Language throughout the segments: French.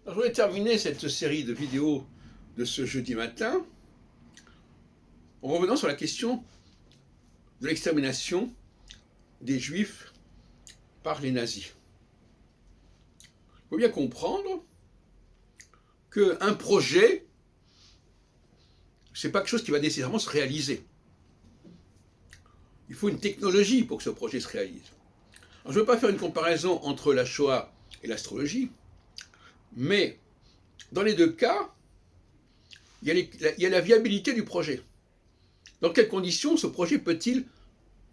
Alors, je voulais terminer cette série de vidéos de ce jeudi matin en revenant sur la question de l'extermination des Juifs par les nazis. Il faut bien comprendre qu'un projet, ce n'est pas quelque chose qui va nécessairement se réaliser. Il faut une technologie pour que ce projet se réalise. Alors, je ne veux pas faire une comparaison entre la Shoah et l'astrologie, mais dans les deux cas, il y a la viabilité du projet. Dans quelles conditions ce projet peut-il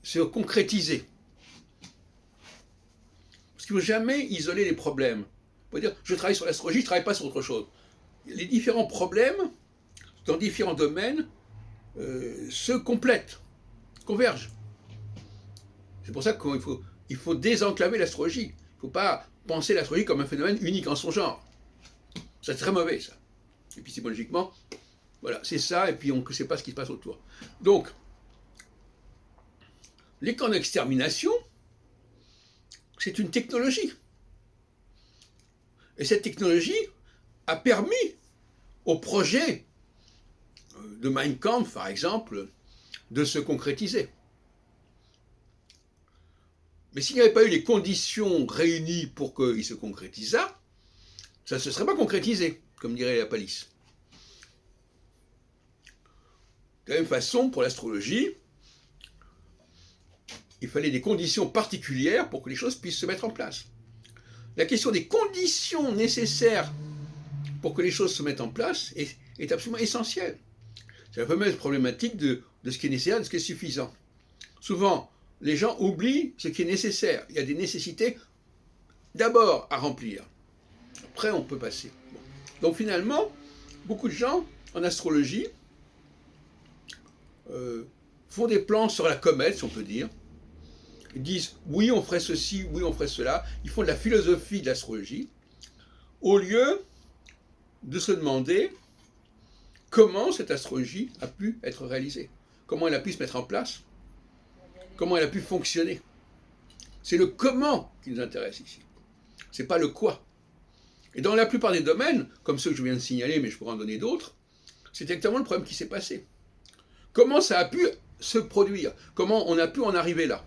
se concrétiser? Parce qu'il ne faut jamais isoler les problèmes. On peut dire, je travaille sur l'astrologie, je ne travaille pas sur autre chose. Les différents problèmes, dans différents domaines, se complètent, convergent. C'est pour ça qu'il faut désenclaver l'astrologie. Il ne faut pas penser l'astrologie comme un phénomène unique en son genre. C'est très mauvais, ça. Épistémologiquement, voilà, c'est ça, et puis on ne sait pas ce qui se passe autour. Donc, les camps d'extermination, c'est une technologie. Et cette technologie a permis au projet de Mein Kampf, par exemple, de se concrétiser. Mais s'il n'y avait pas eu les conditions réunies pour qu'il se concrétisât, ça ne se serait pas concrétisé, comme dirait la Palisse. De la même façon, pour l'astrologie, il fallait des conditions particulières pour que les choses puissent se mettre en place. La question des conditions nécessaires pour que les choses se mettent en place est absolument essentielle. C'est la fameuse problématique de ce qui est nécessaire et de ce qui est suffisant. Souvent, les gens oublient ce qui est nécessaire. Il y a des nécessités d'abord à remplir. Après, on peut passer. Bon. Donc finalement, beaucoup de gens en astrologie font des plans sur la comète, si on peut dire. Ils disent oui, on ferait ceci, oui, on ferait cela. Ils font de la philosophie de l'astrologie, au lieu de se demander comment cette astrologie a pu être réalisée, comment elle a pu se mettre en place, comment elle a pu fonctionner. C'est le comment qui nous intéresse ici. C'est pas le quoi. Et dans la plupart des domaines, comme ceux que je viens de signaler, mais je pourrais en donner d'autres, c'est exactement le problème qui s'est passé. Comment ça a pu se produire? Comment on a pu en arriver là?